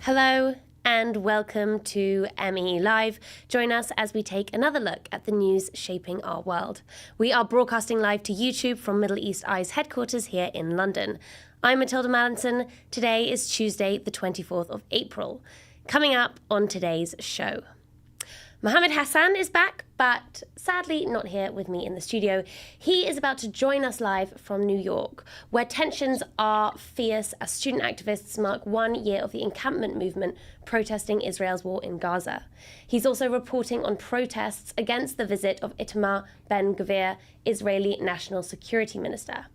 Hello and welcome to MEELive. Join us as we take another look at the news shaping our world. We are broadcasting live to YouTube from Middle East Eye's headquarters here in London. I'm Matilda Mallinson. Today is Tuesday, the 24th of April. Coming up on today's show, Mohammed Hassan is back, but sadly not here with me in the studio. He is about to join us live from New York, where tensions are fierce as student activists mark 1 year of the encampment movement protesting Israel's war in Gaza. He's also reporting on protests against the visit of Itamar Ben Gurion, Israeli National Security Minister.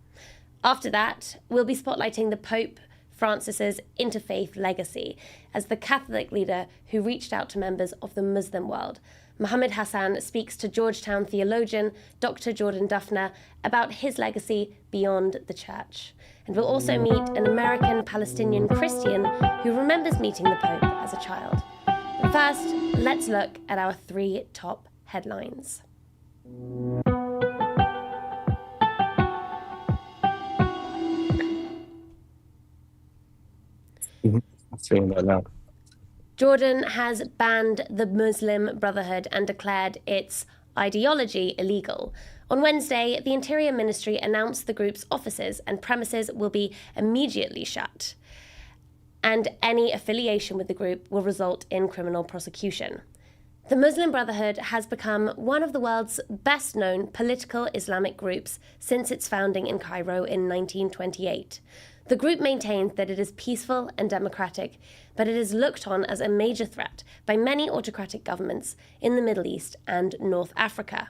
After that, we'll be spotlighting the Pope Francis's interfaith legacy as the Catholic leader who reached out to members of the Muslim world. Mohammed Hassan speaks to Georgetown theologian Dr. Jordan Duffner about his legacy beyond the church. And we'll also meet an American Palestinian Christian who remembers meeting the Pope as a child. But first, let's look at our 3 top headlines. Jordan has banned the Muslim Brotherhood and declared its ideology illegal. On Wednesday, the Interior Ministry announced the group's offices and premises will be immediately shut, and any affiliation with the group will result in criminal prosecution. The Muslim Brotherhood has become one of the world's best-known political Islamic groups since its founding in Cairo in 1928. The group maintains that it is peaceful and democratic, but it is looked on as a major threat by many autocratic governments in the Middle East and North Africa.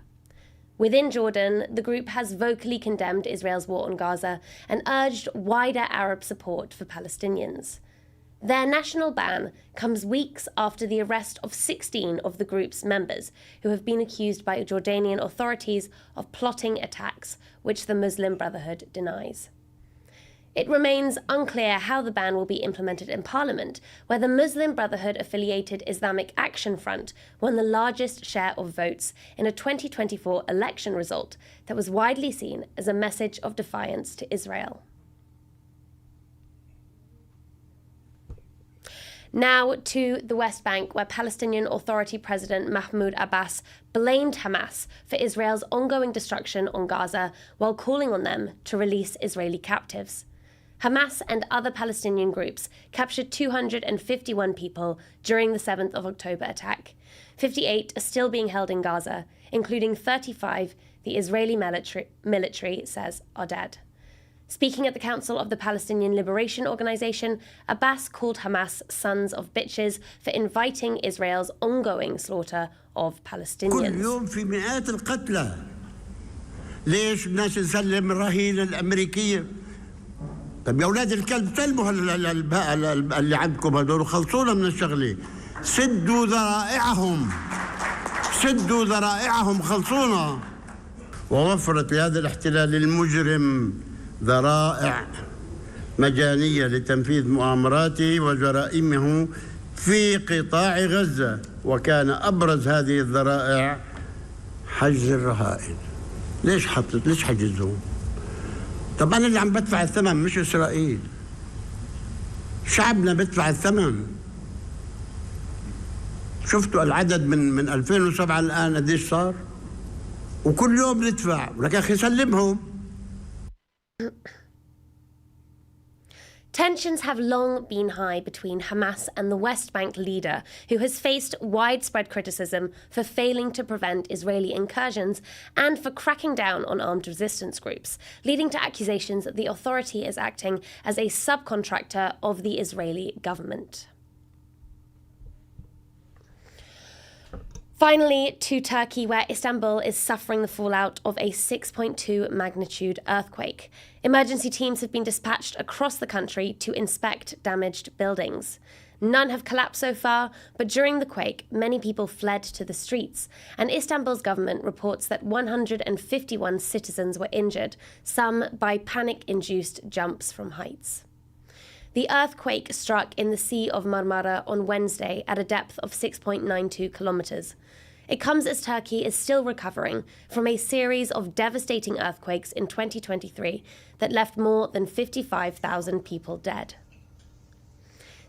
Within Jordan, the group has vocally condemned Israel's war on Gaza and urged wider Arab support for Palestinians. Their national ban comes weeks after the arrest of 16 of the group's members, who have been accused by Jordanian authorities of plotting attacks, which the Muslim Brotherhood denies. It remains unclear how the ban will be implemented in Parliament, where the Muslim Brotherhood-affiliated Islamic Action Front won the largest share of votes in a 2024 election result that was widely seen as a message of defiance to Israel. Now to the West Bank, where Palestinian Authority President Mahmoud Abbas blamed Hamas for Israel's ongoing destruction on Gaza while calling on them to release Israeli captives. Hamas and other Palestinian groups captured 251 people during the 7th of October attack. 58 are still being held in Gaza, including 35 the Israeli military says are dead. Speaking at the Council of the Palestinian Liberation Organization, Abbas called Hamas sons of bitches for inviting Israel's ongoing slaughter of Palestinians. طب يا اولاد الكلب سلموا اللي عندكم هذول وخلصونا من الشغله سدوا ذرائعهم خلصونا ووفرت لهذا الاحتلال المجرم ذرائع مجانيه لتنفيذ مؤامراته وجرائمه في قطاع غزه وكان ابرز هذه الذرائع حجز الرهائن. ليش حجزهم؟ طب أنا اللي عم بدفع الثمن مش إسرائيل. شعبنا بدفع الثمن. شفتوا العدد من 2007 الآن قديش صار؟ وكل يوم ندفع، ولك أخي سلمهم. Tensions have long been high between Hamas and the West Bank leader, who has faced widespread criticism for failing to prevent Israeli incursions and for cracking down on armed resistance groups, leading to accusations that the authority is acting as a subcontractor of the Israeli government. Finally, to Turkey, where Istanbul is suffering the fallout of a 6.2 magnitude earthquake. Emergency teams have been dispatched across the country to inspect damaged buildings. None have collapsed so far, but during the quake, many people fled to the streets, and Istanbul's government reports that 151 citizens were injured, some by panic-induced jumps from heights. The earthquake struck in the Sea of Marmara on Wednesday at a depth of 6.92 kilometers. It comes as Turkey is still recovering from a series of devastating earthquakes in 2023 that left more than 55,000 people dead.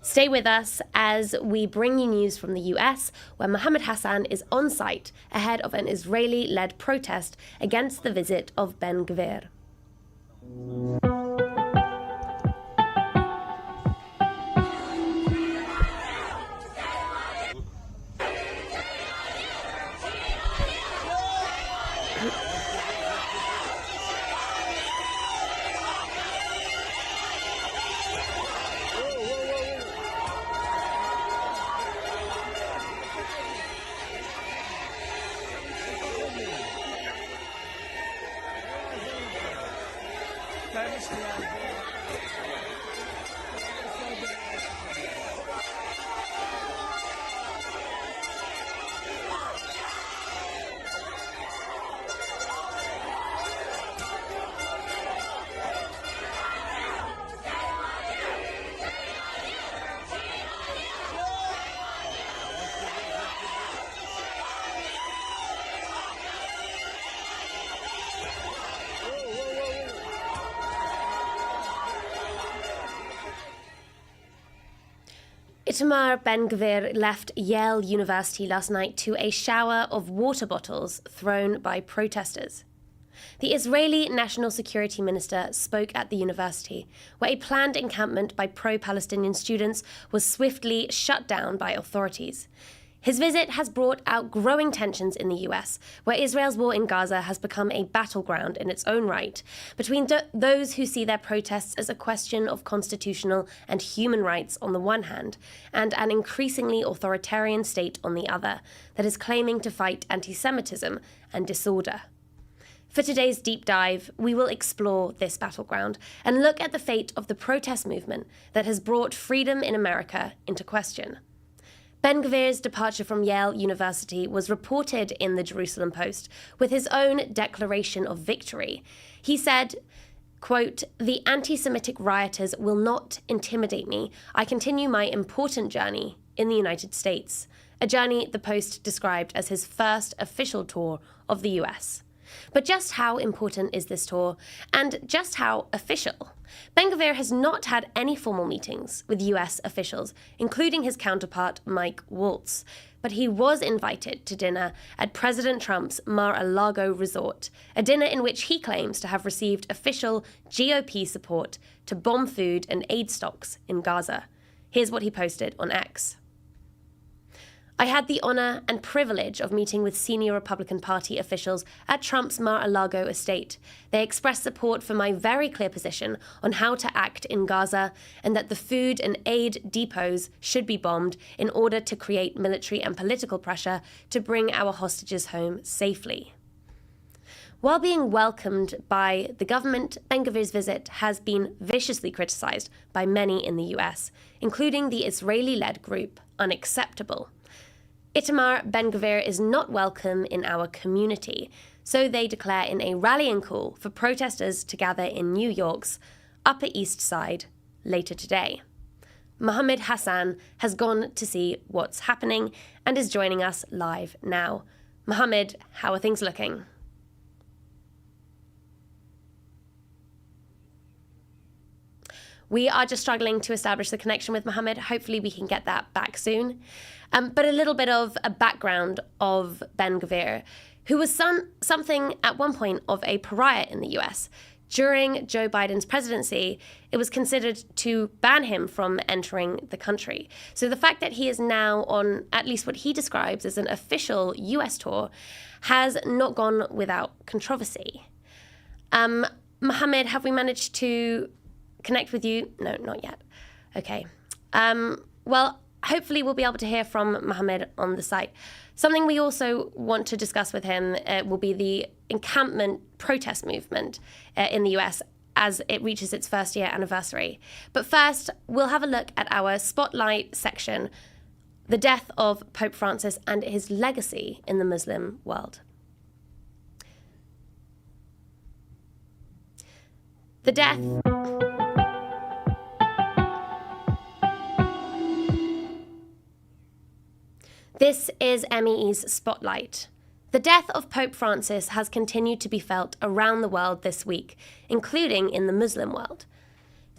Stay with us as we bring you news from the US, where Mohammed Hassan is on site ahead of an Israeli-led protest against the visit of Ben Gurion. Itamar Ben-Gvir left Yale University last night to a shower of water bottles thrown by protesters. The Israeli National Security Minister spoke at the university, where a planned encampment by pro-Palestinian students was swiftly shut down by authorities. His visit has brought out growing tensions in the US, where Israel's war in Gaza has become a battleground in its own right, between those who see their protests as a question of constitutional and human rights on the one hand, and an increasingly authoritarian state on the other, that is claiming to fight anti-Semitism and disorder. For today's deep dive, we will explore this battleground and look at the fate of the protest movement that has brought freedom in America into question. Ben Gvir's departure from Yale University was reported in the Jerusalem Post with his own declaration of victory. He said, quote, "The anti-Semitic rioters will not intimidate me. I continue my important journey in the United States," a journey the Post described as his first official tour of the US. But just how important is this tour, and just how official? Ben Gvir has not had any formal meetings with US officials, including his counterpart Mike Waltz, but he was invited to dinner at President Trump's Mar-a-Lago resort, a dinner in which he claims to have received official GOP support to bomb food and aid stocks in Gaza. Here's what he posted on X. "I had the honor and privilege of meeting with senior Republican Party officials at Trump's Mar-a-Lago estate. They expressed support for my very clear position on how to act in Gaza and that the food and aid depots should be bombed in order to create military and political pressure to bring our hostages home safely." While being welcomed by the government, Ben Gvir's visit has been viciously criticized by many in the US, including the Israeli-led group Unacceptable. Itamar Ben-Gvir is not welcome in our community, so they declare in a rallying call for protesters to gather in New York's Upper East Side later today. Mohammed Hassan has gone to see what's happening and is joining us live now. Mohammed, how are things looking? We are just struggling to establish the connection with Mohammed. Hopefully we can get that back soon. But a little bit of a background of Ben Gvir, who was something at one point of a pariah in the US. During Joe Biden's presidency, it was considered to ban him from entering the country. So the fact that he is now on at least what he describes as an official US tour has not gone without controversy. Mohammed, have we managed to connect with you? No, not yet. Okay. Well, hopefully we'll be able to hear from Mohammed on the site. Something we also want to discuss with him will be the encampment protest movement in the US as it reaches its first year anniversary. But first, we'll have a look at our spotlight section, the death of Pope Francis and his legacy in the Muslim world. The death... This is MEE's Spotlight. The death of Pope Francis has continued to be felt around the world this week, including in the Muslim world.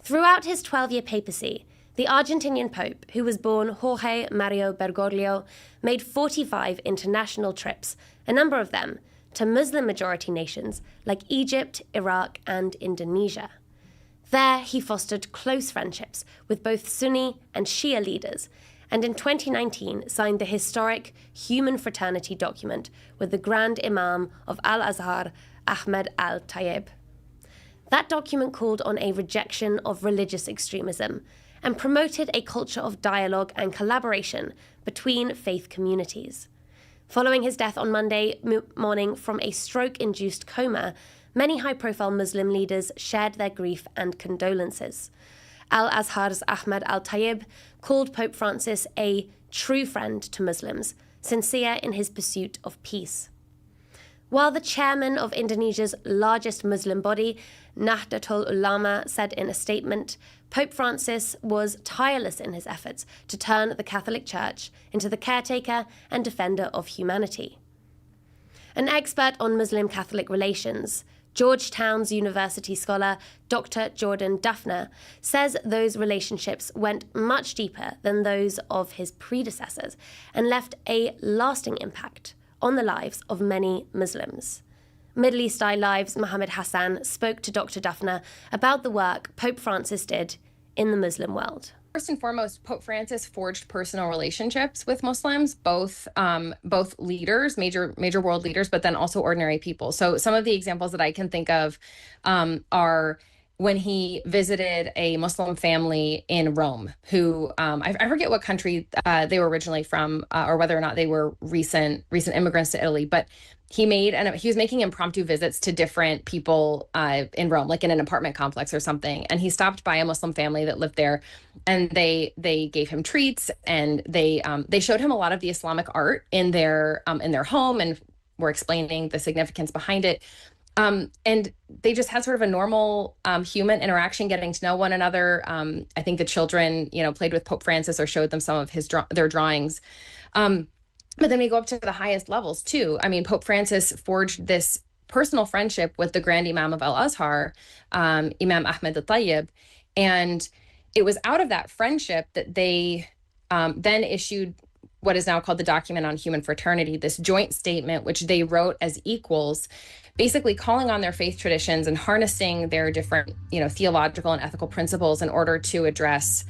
Throughout his 12-year papacy, The Argentinian Pope, who was born Jorge Mario Bergoglio, made 45 international trips, a number of them to Muslim-majority nations like Egypt, Iraq, and Indonesia. There, he fostered close friendships with both Sunni and Shia leaders, and in 2019 signed the historic Human Fraternity document with the Grand Imam of Al-Azhar, Ahmed al-Tayyib. That document called on a rejection of religious extremism and promoted a culture of dialogue and collaboration between faith communities. Following his death on Monday morning from a stroke-induced coma, many high-profile Muslim leaders shared their grief and condolences. Al-Azhar's Ahmed al-Tayyib called Pope Francis a true friend to Muslims, sincere in his pursuit of peace. While the chairman of Indonesia's largest Muslim body, Nahdlatul Ulama, said in a statement, Pope Francis was tireless in his efforts to turn the Catholic Church into the caretaker and defender of humanity. An expert on Muslim-Catholic relations, Georgetown's University scholar Dr. Jordan Duffner, says those relationships went much deeper than those of his predecessors and left a lasting impact on the lives of many Muslims. Middle East iLive's Mohammed Hassan spoke to Dr. Duffner about the work Pope Francis did in the Muslim world. First and foremost, Pope Francis forged personal relationships with Muslims, both leaders, major world leaders, but then also ordinary people. So some of the examples that I can think of are when he visited a Muslim family in Rome, who I forget what country they were originally from, or whether or not they were recent immigrants to Italy, but he was making impromptu visits to different people in Rome, like in an apartment complex or something. And he stopped by a Muslim family that lived there, and they gave him treats, and they showed him a lot of the Islamic art in their home, and were explaining the significance behind it. And they just had sort of a normal human interaction, getting to know one another. I think the children, played with Pope Francis or showed them some of their drawings. But then we go up to the highest levels too. I mean, Pope Francis forged this personal friendship with the Grand Imam of Al-Azhar, Imam Ahmed al-Tayyib. And it was out of that friendship that they then issued what is now called the Document on Human Fraternity, this joint statement, which they wrote as equals, basically calling on their faith traditions and harnessing their different, theological and ethical principles in order to address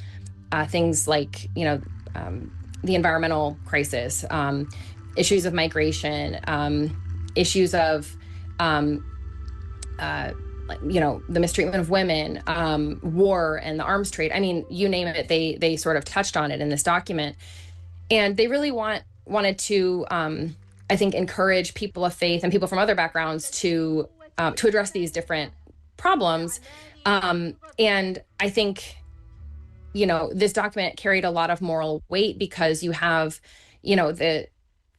things like, the environmental crisis, issues of migration, issues of, the mistreatment of women, war and the arms trade. I mean, you name it, they sort of touched on it in this document. And they really wanted to, I think, encourage people of faith and people from other backgrounds to address these different problems. And I think, this document carried a lot of moral weight because you have, the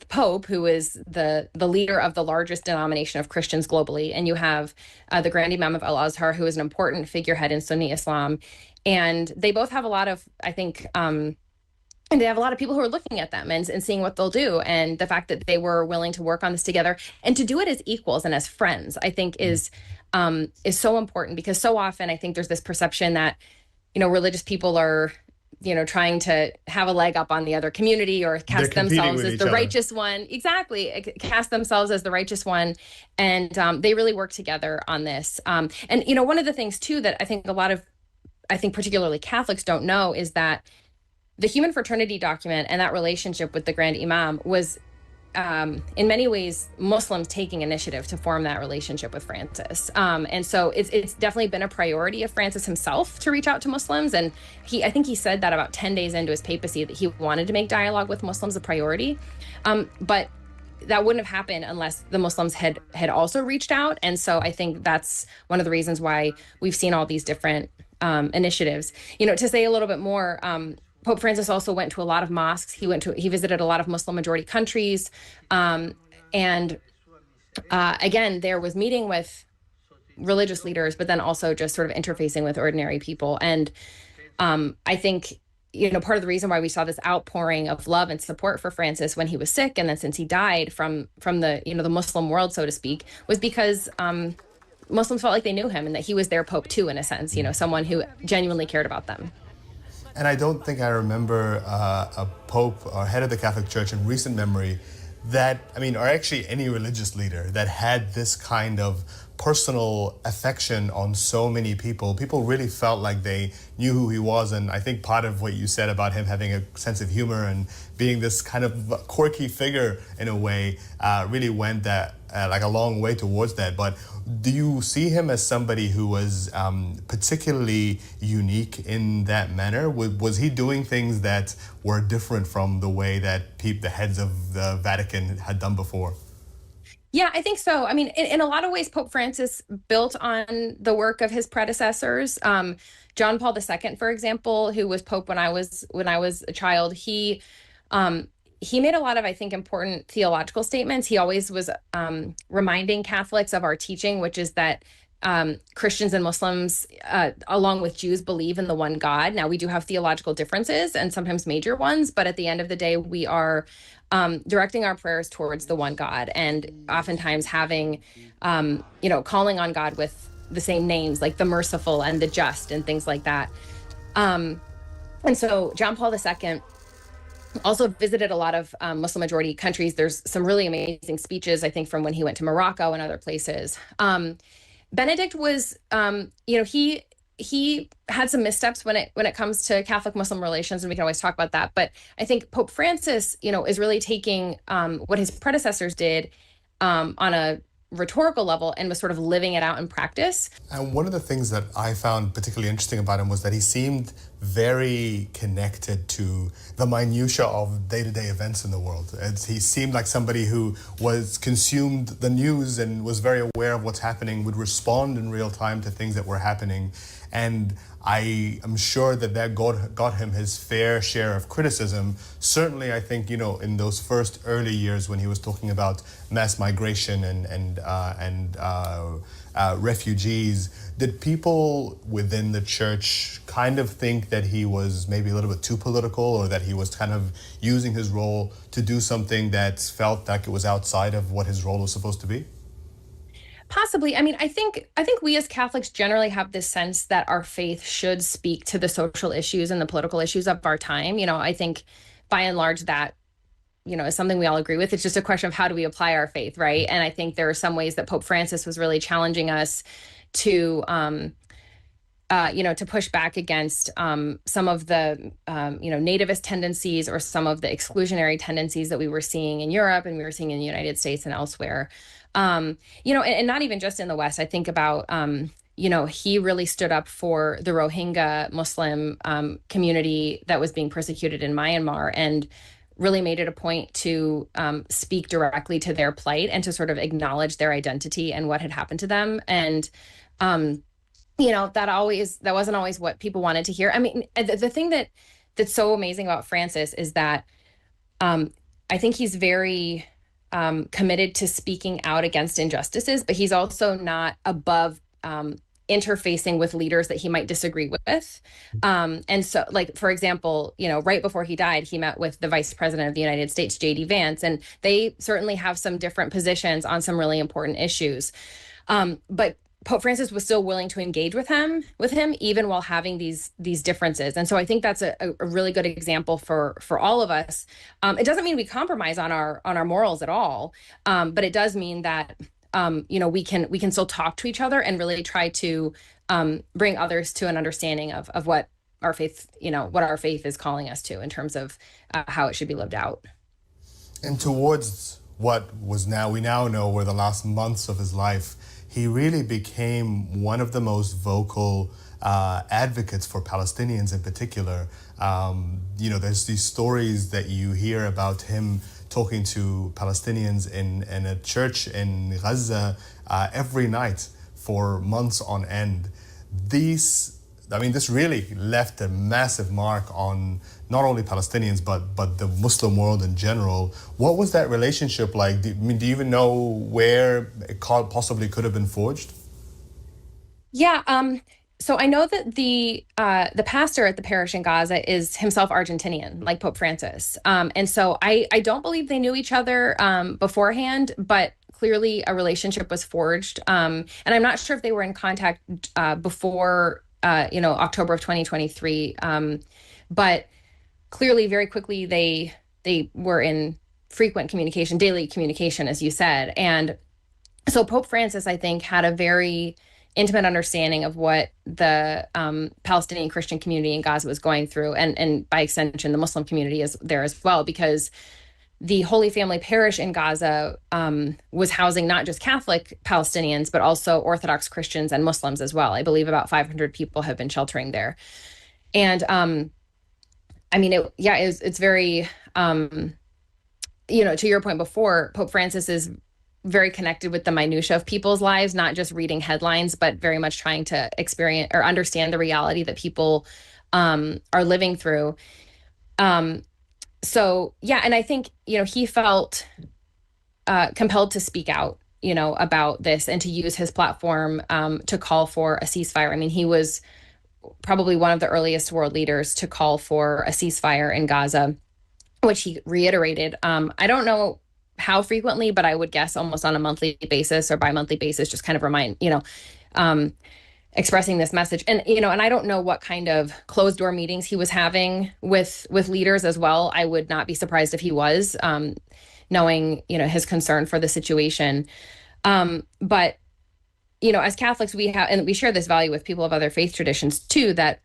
Pope, who is the leader of the largest denomination of Christians globally, and you have the Grand Imam of Al-Azhar, who is an important figurehead in Sunni Islam. And they both have a lot of, I think, and they have a lot of people who are looking at them and seeing what they'll do. And the fact that they were willing to work on this together and to do it as equals and as friends, I think is so important, because so often I think there's this perception that, religious people are, trying to have a leg up on the other community or cast themselves as the righteous one. Exactly. Cast themselves as the righteous one. And they really work together on this. And, one of the things too, that I think particularly Catholics don't know is that the Human Fraternity document and that relationship with the Grand Imam was, in many ways, Muslims taking initiative to form that relationship with Francis. And so it's definitely been a priority of Francis himself to reach out to Muslims. And I think he said that about 10 days into his papacy, that he wanted to make dialogue with Muslims a priority. But that wouldn't have happened unless the Muslims had also reached out. And so I think that's one of the reasons why we've seen all these different initiatives. To say a little bit more, Pope Francis also went to a lot of mosques. He visited a lot of Muslim majority countries. Again, there was meeting with religious leaders, but then also just sort of interfacing with ordinary people. And I think, part of the reason why we saw this outpouring of love and support for Francis when he was sick, and then since he died from the, the Muslim world, so to speak, was because Muslims felt like they knew him and that he was their Pope too, in a sense, someone who genuinely cared about them. And I don't think I remember a pope or head of the Catholic Church in recent memory that, I mean, or actually any religious leader that had this kind of personal affection on so many people. People really felt like they knew who he was. And I think part of what you said about him having a sense of humor and being this kind of quirky figure in a way really went that like a long way towards that. But do you see him as somebody who was particularly unique in that manner? Was he doing things that were different from the way that the heads of the Vatican had done before? Yeah, I think so. I mean, in a lot of ways, Pope Francis built on the work of his predecessors. John Paul II, for example, who was Pope when I was a child, he made a lot of, I think, important theological statements. He always was reminding Catholics of our teaching, which is that Christians and Muslims, along with Jews, believe in the one God. Now, we do have theological differences and sometimes major ones, but at the end of the day, we are directing our prayers towards the one God, and oftentimes having, calling on God with the same names, like the merciful and the just and things like that. And so John Paul II also visited a lot of Muslim majority countries. There's some really amazing speeches, I think, from when he went to Morocco and other places. Benedict was, he had some missteps when it comes to Catholic-Muslim relations, and we can always talk about that. But I think Pope Francis, is really taking what his predecessors did on a rhetorical level and was sort of living it out in practice. And one of the things that I found particularly interesting about him was that he seemed very connected to the minutiae of day-to-day events in the world. He seemed like somebody who was consumed the news and was very aware of what's happening, would respond in real time to things that were happening. And I am sure that got him his fair share of criticism. Certainly, I think, in those first early years when he was talking about mass migration and refugees, did people within the church kind of think that he was maybe a little bit too political, or that he was kind of using his role to do something that felt like it was outside of what his role was supposed to be? Possibly. I mean, I think we as Catholics generally have this sense that our faith should speak to the social issues and the political issues of our time. I think by and large that, is something we all agree with. It's just a question of how do we apply our faith, right? And I think there are some ways that Pope Francis was really challenging us to, to push back against some of the, nativist tendencies or some of the exclusionary tendencies that we were seeing in Europe and we were seeing in the United States and elsewhere. And not even just in the West. I think about, he really stood up for the Rohingya Muslim community that was being persecuted in Myanmar, and really made it a point to speak directly to their plight and to sort of acknowledge their identity and what had happened to them. And, that wasn't always what people wanted to hear. I mean, the thing that's so amazing about Francis is that I think he's very committed to speaking out against injustices, but he's also not above interfacing with leaders that he might disagree with. And so, like, for example, right before he died, he met with the Vice President of the United States, J.D. Vance, and they certainly have some different positions on some really important issues. But Pope Francis was still willing to engage with him even while having these differences. And so I think that's a really good example for all of us. It doesn't mean we compromise on our morals at all, but it does mean that we can still talk to each other and really try to bring others to an understanding of what our faith is calling us to in terms of how it should be lived out. And towards what we now know were the last months of his life, he really became one of the most vocal advocates for Palestinians in particular. There's these stories that you hear about him talking to Palestinians in a church in Gaza every night for months on end. This really left a massive mark on not only Palestinians, but the Muslim world in general. What was that relationship like? Do you even know where it possibly could have been forged? Yeah. So I know that the pastor at the parish in Gaza is himself Argentinian, like Pope Francis. And so I don't believe they knew each other beforehand, but clearly a relationship was forged. And I'm not sure if they were in contact before October of 2023. But clearly, very quickly, they were in frequent communication, daily communication, as you said. And so Pope Francis, I think, had a very intimate understanding of what the Palestinian Christian community in Gaza was going through, and by extension, the Muslim community is there as well, because the Holy Family Parish in Gaza was housing not just Catholic Palestinians, but also Orthodox Christians and Muslims as well. I believe about 500 people have been sheltering there. And it's very, to your point before, Pope Francis is very connected with the minutia of people's lives, not just reading headlines, but very much trying to experience or understand the reality that people are living through. And I think, he felt compelled to speak out, about this and to use his platform to call for a ceasefire. I mean, he was probably one of the earliest world leaders to call for a ceasefire in Gaza, which he reiterated. I don't know how frequently, but I would guess almost on a monthly basis or bi-monthly basis, just kind of expressing this message. And, and I don't know what kind of closed door meetings he was having with leaders as well. I would not be surprised if he was, knowing, his concern for the situation. But, as Catholics, we have, and we share this value with people of other faith traditions too, that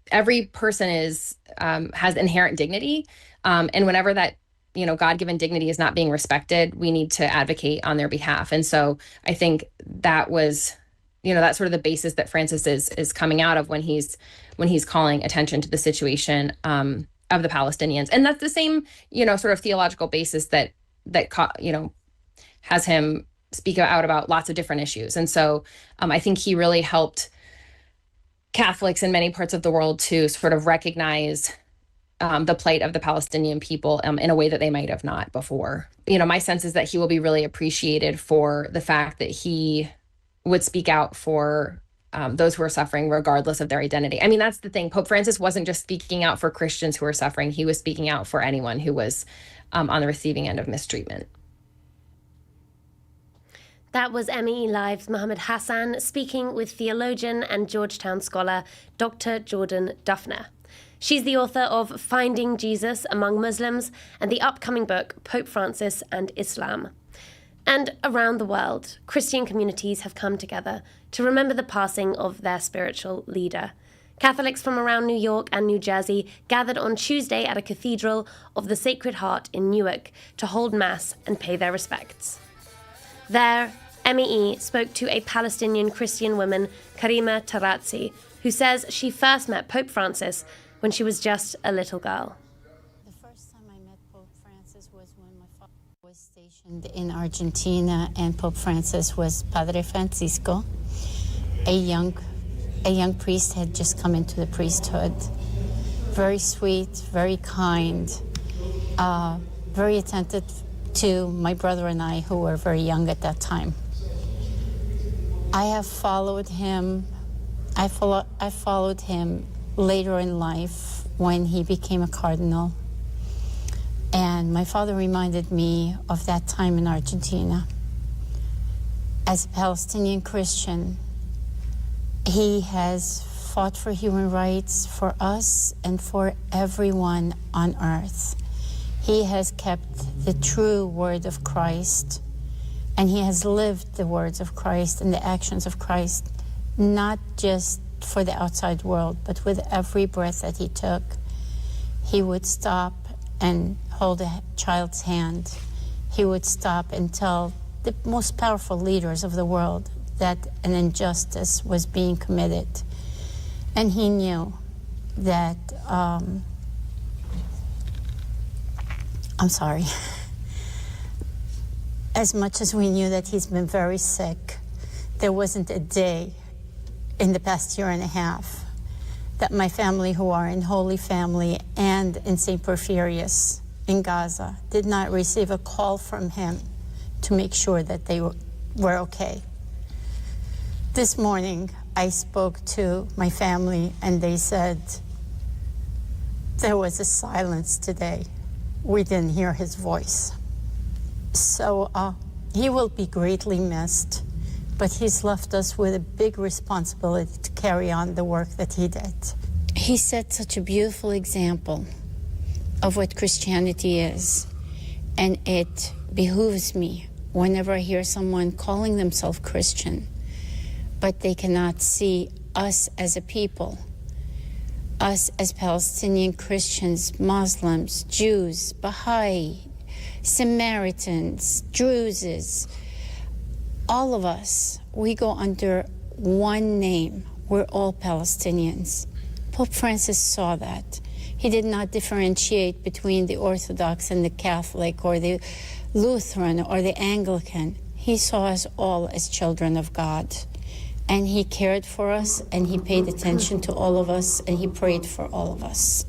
every person has inherent dignity. And whenever that, God-given dignity is not being respected, we need to advocate on their behalf. And so I think that was, that's sort of the basis that Francis is coming out of when he's calling attention to the situation of the Palestinians. And that's the same, sort of theological basis that has him speak out about lots of different issues. And so I think he really helped Catholics in many parts of the world to sort of recognize the plight of the Palestinian people in a way that they might have not before. My sense is that he will be really appreciated for the fact that he would speak out for those who are suffering regardless of their identity. I mean, that's the thing. Pope Francis wasn't just speaking out for Christians who are suffering. He was speaking out for anyone who was on the receiving end of mistreatment. That was MEELive's Mohammed Hassan speaking with theologian and Georgetown scholar Dr. Jordan Duffner. She's the author of Finding Jesus Among Muslims and the upcoming book Pope Francis and Islam. And around the world, Christian communities have come together to remember the passing of their spiritual leader. Catholics from around New York and New Jersey gathered on Tuesday at a cathedral of the Sacred Heart in Newark to hold Mass and pay their respects. There, MEE spoke to a Palestinian Christian woman, Karima Tarazzi, who says she first met Pope Francis when she was just a little girl. The first time I met Pope Francis was when my father was stationed in Argentina, and Pope Francis was Padre Francisco. A young priest had just come into the priesthood. Very sweet, very kind, very attentive to my brother and I, who were very young at that time. I have followed him. I followed him later in life when he became a cardinal. And my father reminded me of that time in Argentina. As a Palestinian Christian, he has fought for human rights for us and for everyone on earth. He has kept the true word of Christ, and he has lived the words of Christ and the actions of Christ, not just for the outside world, but with every breath that he took. He would stop and hold a child's hand. He would stop and tell the most powerful leaders of the world that an injustice was being committed. And he knew that, I'm sorry. As much as we knew that he's been very sick, there wasn't a day in the past year and a half that my family, who are in Holy Family and in St. Porphyrius in Gaza, did not receive a call from him to make sure that they were okay. This morning, I spoke to my family, and they said there was a silence today. We didn't hear his voice. So he will be greatly missed, but he's left us with a big responsibility to carry on the work that he did. He set such a beautiful example of what Christianity is, and it behooves me whenever I hear someone calling themselves Christian, but they cannot see us as a people, us as Palestinian Christians, Muslims, Jews, Baha'i, Samaritans, Druses, all of us, we go under one name. We're all Palestinians. Pope Francis saw that. He did not differentiate between the Orthodox and the Catholic or the Lutheran or the Anglican. He saw us all as children of God. And he cared for us, and he paid attention to all of us, and he prayed for all of us.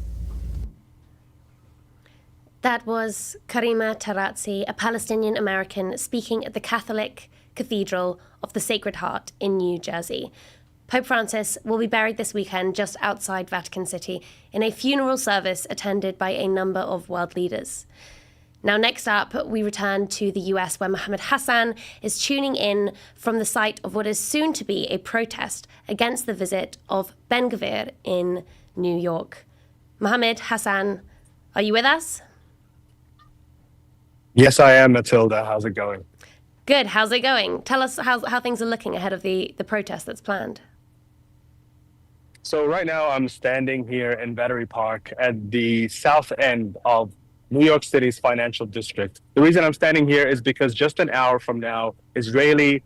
That was Karima Tarazzi, a Palestinian American speaking at the Catholic Cathedral of the Sacred Heart in New Jersey. Pope Francis will be buried this weekend just outside Vatican City in a funeral service attended by a number of world leaders. Now, next up, we return to the US, where Mohammed Hassan is tuning in from the site of what is soon to be a protest against the visit of Ben Gurion in New York. Mohammed Hassan, are you with us? Yes, I am, Matilda. How's it going? Good. How's it going? Tell us how things are looking ahead of the protest that's planned. So right now I'm standing here in Battery Park at the south end of New York City's financial district. The reason I'm standing here is because just an hour from now, Israeli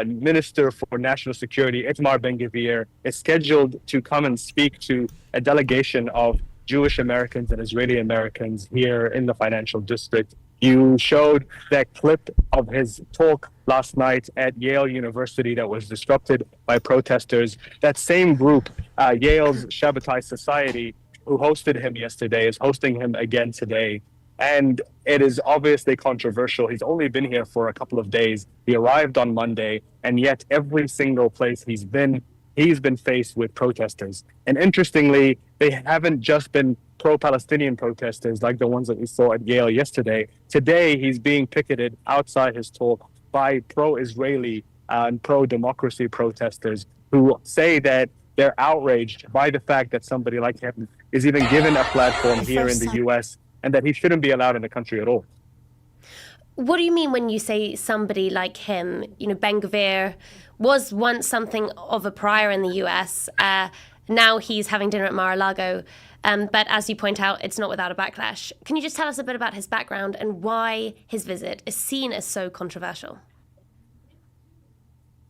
Minister for National Security, Itamar Ben Gurion, is scheduled to come and speak to a delegation of Jewish Americans and Israeli Americans here in the financial district. You showed that clip of his talk last night at Yale University that was disrupted by protesters. That same group, Yale's Shabbatai Society, who hosted him yesterday, is hosting him again today. And it is obviously controversial. He's only been here for a couple of days. He arrived on Monday, and yet every single place he's been faced with protesters. And interestingly, they haven't just been pro-Palestinian protesters like the ones that we saw at Yale yesterday. Today, he's being picketed outside his talk by pro-Israeli and pro-democracy protesters who say that they're outraged by the fact that somebody like him is even given a platform here in the US and that he shouldn't be allowed in the country at all. What do you mean when you say somebody like him? You know, Ben Gurion was once something of a pariah in the US. Now he's having dinner at Mar-a-Lago. But as you point out, it's not without a backlash. Can you just tell us a bit about his background and why his visit is seen as so controversial?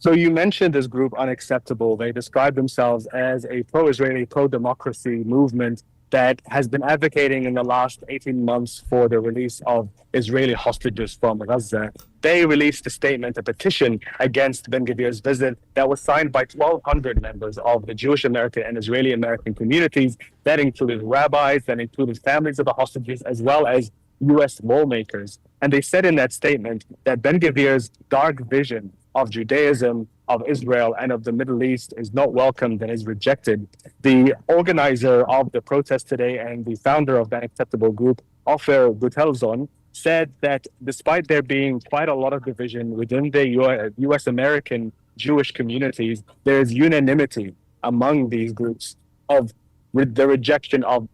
So you mentioned this group Unacceptable. They describe themselves as a pro-Israeli, pro-democracy movement that has been advocating in the last 18 months for the release of Israeli hostages from Gaza. They released a statement, a petition against Ben Gurion's visit that was signed by 1,200 members of the Jewish American and Israeli American communities. That included rabbis, that included families of the hostages, as well as U.S. lawmakers. And they said in that statement that Ben Gurion's dark vision of Judaism, of Israel, and of the Middle East is not welcomed and is rejected. The organizer of the protest today and the founder of the Unacceptable group, Ofer Gutelzon, said that despite there being quite a lot of division within the U.S. American Jewish communities, there is unanimity among these groups of the rejection of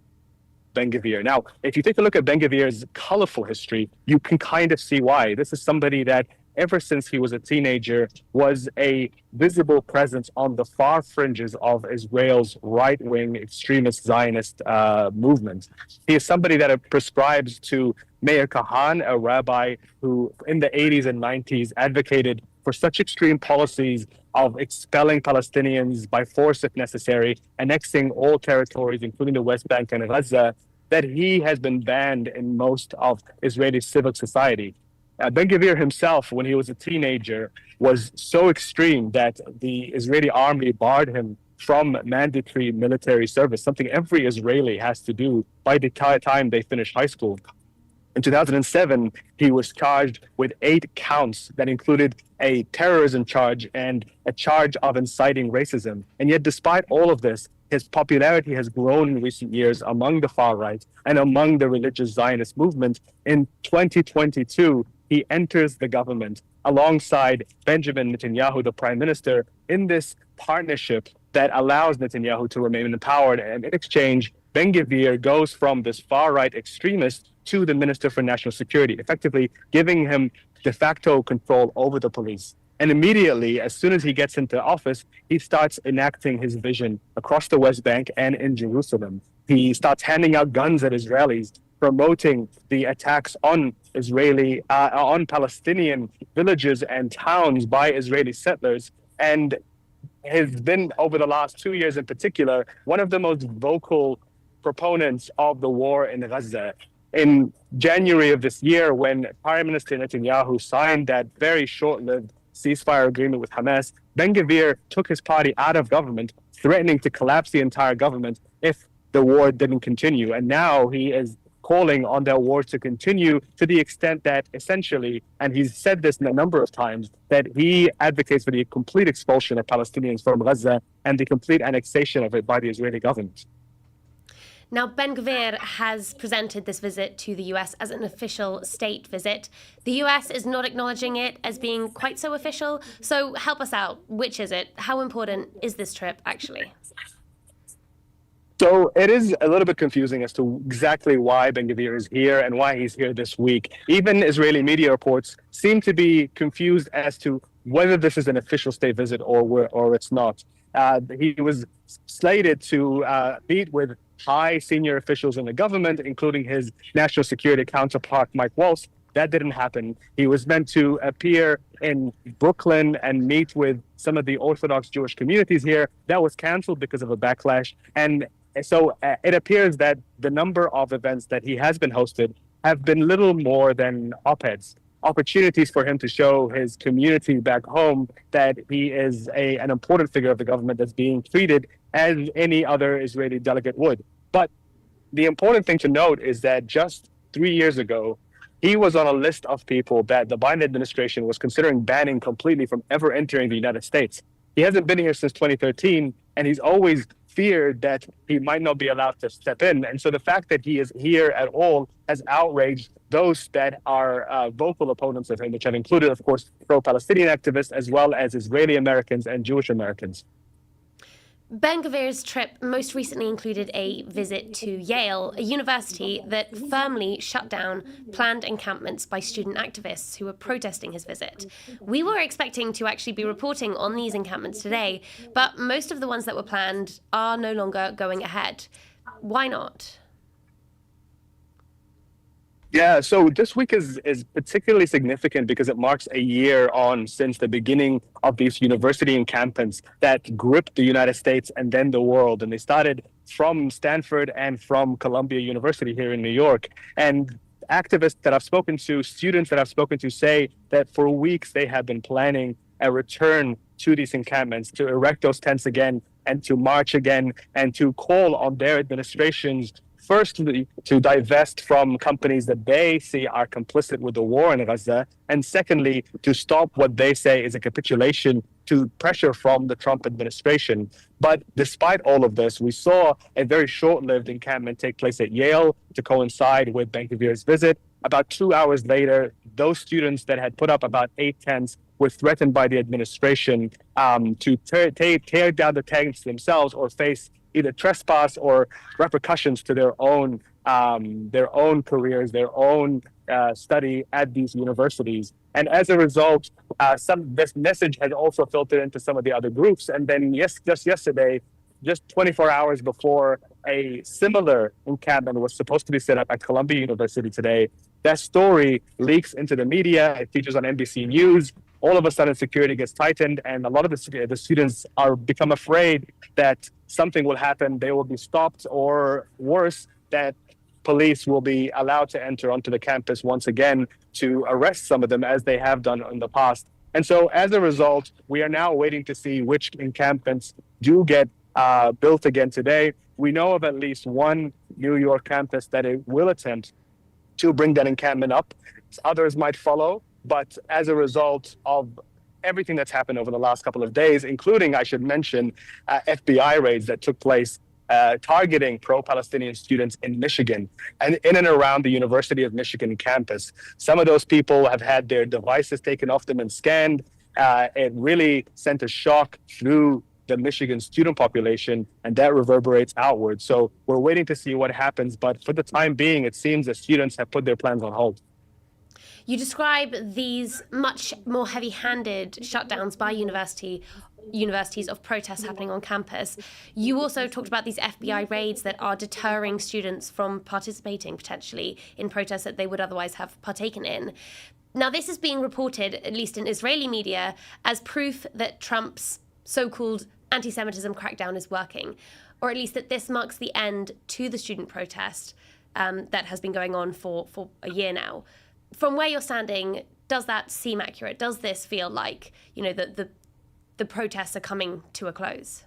Ben Gurion. Now, if you take a look at Ben Gurion's colorful history, you can kind of see why. This is somebody that ever since he was a teenager, was a visible presence on the far fringes of Israel's right-wing extremist Zionist movement. He is somebody that prescribes to Meir Kahan, a rabbi who in the 80s and 90s advocated for such extreme policies of expelling Palestinians by force if necessary, annexing all territories, including the West Bank and Gaza, that he has been banned in most of Israeli civil society. Ben Gurion himself, when he was a teenager, was so extreme that the Israeli army barred him from mandatory military service, something every Israeli has to do by the time they finish high school. In 2007, he was charged with 8 counts that included a terrorism charge and a charge of inciting racism. And yet, despite all of this, his popularity has grown in recent years among the far right and among the religious Zionist movement. In 2022, he enters the government alongside Benjamin Netanyahu, the prime minister, in this partnership that allows Netanyahu to remain in power. And in exchange, Ben Gurion goes from this far-right extremist to the Minister for National Security, effectively giving him de facto control over the police. And immediately, as soon as he gets into office, he starts enacting his vision across the West Bank and in Jerusalem. He starts handing out guns at Israelis, promoting the attacks on on Palestinian villages and towns by Israeli settlers, and has been, over the last 2 years in particular, one of the most vocal proponents of the war in Gaza. In January of this year, when Prime Minister Netanyahu signed that very short-lived ceasefire agreement with Hamas, Ben Gurion took his party out of government, threatening to collapse the entire government if the war didn't continue. And now he is calling on that war to continue, to the extent that essentially, and he's said this a number of times, that he advocates for the complete expulsion of Palestinians from Gaza and the complete annexation of it by the Israeli government. Now, Ben Gurion has presented this visit to the US as an official state visit. The US is not acknowledging it as being quite so official. So help us out. Which is it? How important is this trip, actually? So it is a little bit confusing as to exactly why Ben Gurion is here and why he's here this week. Even Israeli media reports seem to be confused as to whether this is an official state visit or it's not. He was slated to meet with high senior officials in the government, including his national security counterpart, Mike Waltz. That didn't happen. He was meant to appear in Brooklyn and meet with some of the Orthodox Jewish communities here. That was canceled because of a backlash. And so it appears that the number of events that he has been hosted have been little more than op-eds, opportunities for him to show his community back home that he is an important figure of the government that's being treated as any other Israeli delegate would. But the important thing to note is that just 3 years ago, he was on a list of people that the Biden administration was considering banning completely from ever entering the United States. He hasn't been here since 2013, and he's always feared that he might not be allowed to step in. And so the fact that he is here at all has outraged those that are vocal opponents of him, which have included, of course, pro-Palestinian activists, as well as Israeli Americans and Jewish Americans. Ben Gurion's trip most recently included a visit to Yale, a university that firmly shut down planned encampments by student activists who were protesting his visit. We were expecting to actually be reporting on these encampments today, but most of the ones that were planned are no longer going ahead. Why not? Yeah, so this week is particularly significant because it marks a year on since the beginning of these university encampments that gripped the United States and then the world. And they started from Stanford and from Columbia University here in New York. And activists that I've spoken to, students that I've spoken to, say that for weeks they have been planning a return to these encampments, to erect those tents again and to march again and to call on their administrations firstly, to divest from companies that they see are complicit with the war in Gaza, and secondly, to stop what they say is a capitulation to pressure from the Trump administration. But despite all of this, we saw a very short-lived encampment take place at Yale to coincide with Ben Gurion's visit. About 2 hours later, those students that had put up about 8 tents were threatened by the administration to tear down the tents themselves or face either trespass or repercussions to their own careers, their own study at these universities. And as a result, this message has also filtered into some of the other groups. And then just yesterday, just 24 hours before a similar encampment was supposed to be set up at Columbia University today, that story leaks into the media. It features on NBC News. All of a sudden, security gets tightened, and a lot of the students are become afraid that something will happen. They will be stopped, or worse, that police will be allowed to enter onto the campus once again to arrest some of them, as they have done in the past. And so, as a result, we are now waiting to see which encampments do get built again today. We know of at least one New York campus that it will attempt to bring that encampment up. Others might follow. But as a result of everything that's happened over the last couple of days, including, I should mention, FBI raids that took place targeting pro-Palestinian students in Michigan and in and around the University of Michigan campus. Some of those people have had their devices taken off them and scanned. It really sent a shock through the Michigan student population, and that reverberates outward. So we're waiting to see what happens, but for the time being, it seems that students have put their plans on hold. You describe these much more heavy-handed shutdowns by universities of protests happening on campus. You also talked about these FBI raids that are deterring students from participating potentially in protests that they would otherwise have partaken in. Now, this is being reported, at least in Israeli media, as proof that Trump's so-called anti-Semitism crackdown is working, or at least that this marks the end to the student protest that has been going on for a year now. From where you're standing, does that seem accurate? Does this feel like, the protests are coming to a close?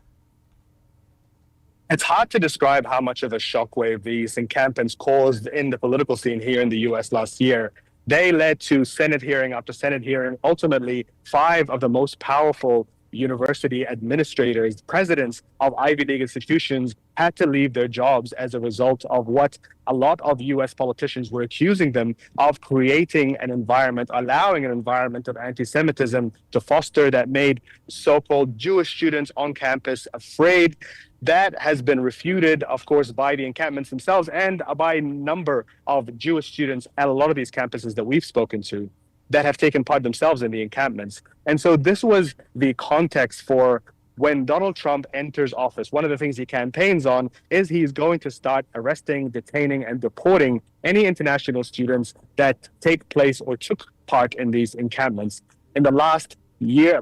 It's hard to describe how much of a shockwave these encampments caused in the political scene here in the US last year. They led to Senate hearing after Senate hearing. Ultimately, 5 of the most powerful university administrators, presidents of Ivy League institutions, had to leave their jobs as a result of what a lot of US politicians were accusing them of creating an environment, allowing an environment of anti-Semitism to foster that made so-called Jewish students on campus afraid. That has been refuted, of course, by the encampments themselves and by a number of Jewish students at a lot of these campuses that we've spoken to that have taken part themselves in the encampments. And so this was the context for when Donald Trump enters office. One of the things he campaigns on is he's going to start arresting, detaining, and deporting any international students that take place or took part in these encampments. In the last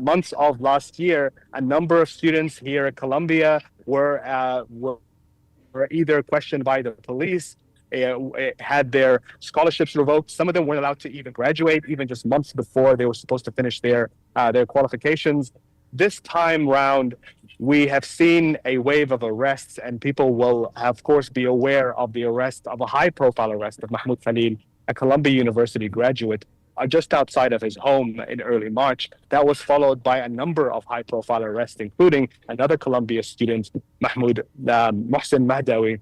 months of last year, a number of students here at Columbia were either questioned by the police, had their scholarships revoked. Some of them weren't allowed to even graduate, even just months before they were supposed to finish their qualifications. This time round, we have seen a wave of arrests, and people will, of course, be aware of the arrest of a high-profile arrest of Mahmoud Khalil, a Columbia University graduate, just outside of his home in early March. That was followed by a number of high-profile arrests, including another Columbia student, Mahmoud Mohsen Mahdawi.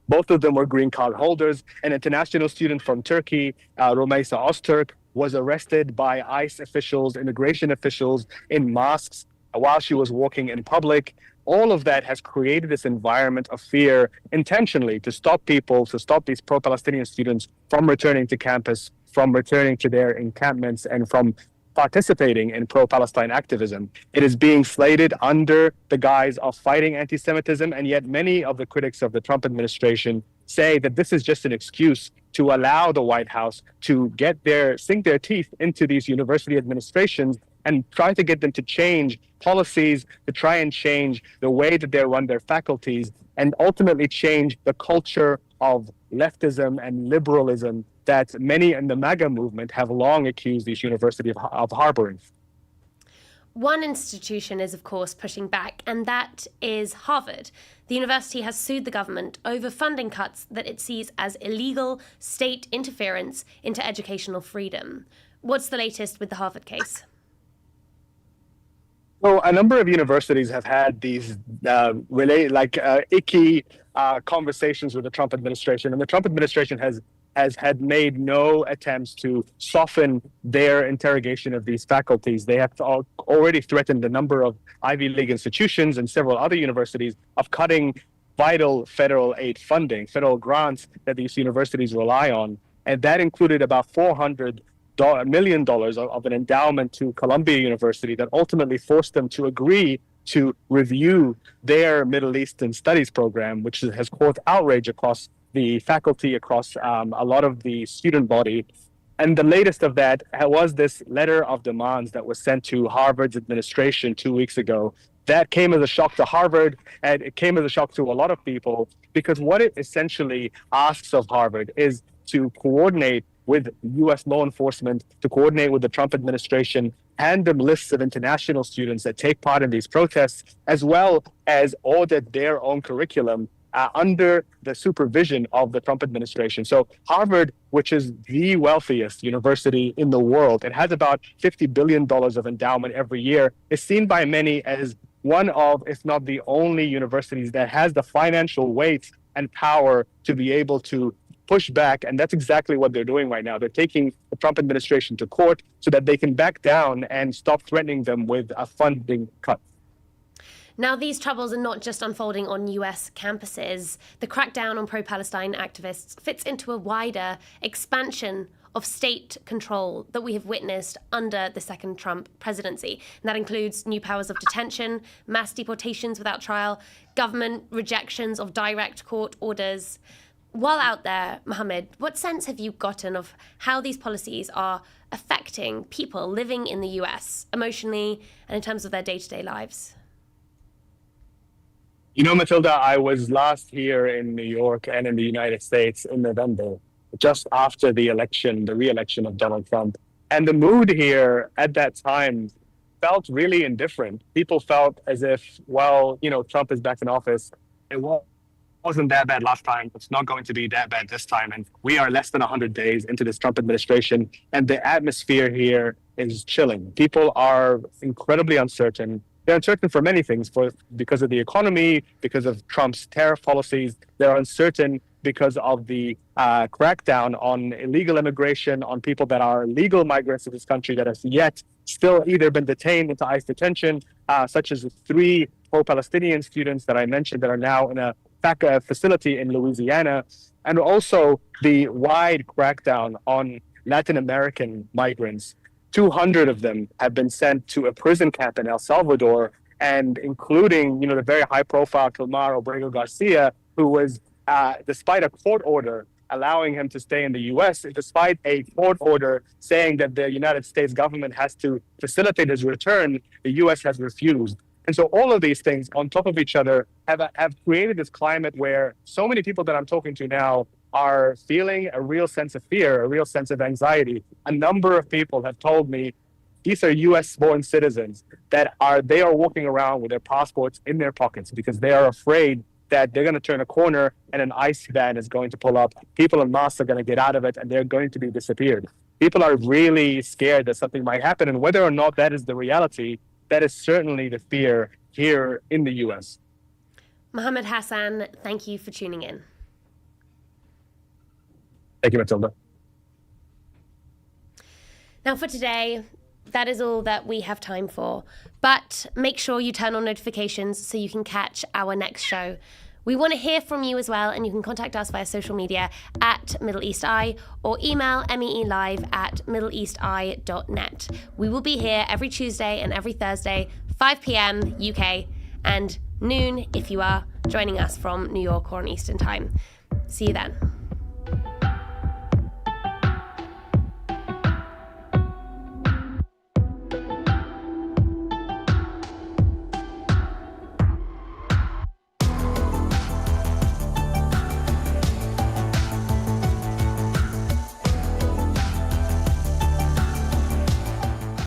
Both of them were green card holders. An international student from Turkey, Rumaysa Öztürk, was arrested by ICE officials, immigration officials, in mosques while she was walking in public. All of that has created this environment of fear intentionally to stop these pro-Palestinian students from returning to campus, from returning to their encampments, and from participating in pro-Palestine activism. It is being slated under the guise of fighting anti-Semitism, and yet many of the critics of the Trump administration say that this is just an excuse to allow the White House to sink their teeth into these university administrations and try to get them to change policies, to try and change the way that they run their faculties, and ultimately change the culture of leftism and liberalism that many in the MAGA movement have long accused these universities of harboring. One institution is, of course, pushing back, and that is Harvard. The university has sued the government over funding cuts that it sees as illegal state interference into educational freedom. What's the latest with the Harvard case? Well, a number of universities have had these icky conversations with the Trump administration, and the Trump administration has had made no attempts to soften their interrogation of these faculties. They have already threatened a number of Ivy League institutions and several other universities of cutting vital federal aid funding, federal grants that these universities rely on. And that included about $400 million of an endowment to Columbia University that ultimately forced them to agree to review their Middle Eastern Studies program, which has caused outrage across the faculty, across a lot of the student body. And the latest of that was this letter of demands that was sent to Harvard's administration 2 weeks ago. That came as a shock to Harvard, and it came as a shock to a lot of people, because what it essentially asks of Harvard is to coordinate with U.S. law enforcement, to coordinate with the Trump administration, hand them lists of international students that take part in these protests, as well as audit their own curriculum under the supervision of the Trump administration. So Harvard, which is the wealthiest university in the world, it has about $50 billion of endowment every year, is seen by many as one of, if not the only universities that has the financial weight and power to be able to push back. And that's exactly what they're doing right now. They're taking the Trump administration to court so that they can back down and stop threatening them with a funding cut. Now, these troubles are not just unfolding on US campuses. The crackdown on pro-Palestine activists fits into a wider expansion of state control that we have witnessed under the second Trump presidency. And that includes new powers of detention, mass deportations without trial, government rejections of direct court orders. While out there, Mohammed, what sense have you gotten of how these policies are affecting people living in the US emotionally and in terms of their day-to-day lives? You know, Matilda, I was last here in New York and in the United States in November, just after the election, the re-election of Donald Trump. And the mood here at that time felt really indifferent. People felt as if, well, you know, Trump is back in office. It wasn't that bad last time. It's not going to be that bad this time. And we are less than 100 days into this Trump administration. And the atmosphere here is chilling. People are incredibly uncertain. They're uncertain for many things, because of the economy, because of Trump's tariff policies. They're uncertain because of the crackdown on illegal immigration, on people that are legal migrants to this country that have yet still either been detained into ICE detention, such as the 3 pro-Palestinian students that I mentioned that are now in a FACA facility in Louisiana, and also the wide crackdown on Latin American migrants. 200 of them have been sent to a prison camp in El Salvador, and including, you know, the very high-profile Kilmar Obrego Garcia, who was, despite a court order allowing him to stay in the U.S., despite a court order saying that the United States government has to facilitate his return, the U.S. has refused. And so all of these things on top of each other have created this climate where so many people that I'm talking to now are feeling a real sense of fear, a real sense of anxiety. A number of people have told me these are US-born citizens that they are walking around with their passports in their pockets because they are afraid that they're going to turn a corner and an ICE van is going to pull up. People en masse are going to get out of it and they're going to be disappeared. People are really scared that something might happen, and whether or not that is the reality, that is certainly the fear here in the US. Mohammed Hassan, thank you for tuning in. Thank you, Matilda. Now for today, that is all that we have time for. But make sure you turn on notifications so you can catch our next show. We want to hear from you as well, and you can contact us via social media at Middle East Eye or email MEELive at middleeasteye.net. We will be here every Tuesday and every Thursday, 5 p.m. UK, and noon if you are joining us from New York or on Eastern Time. See you then.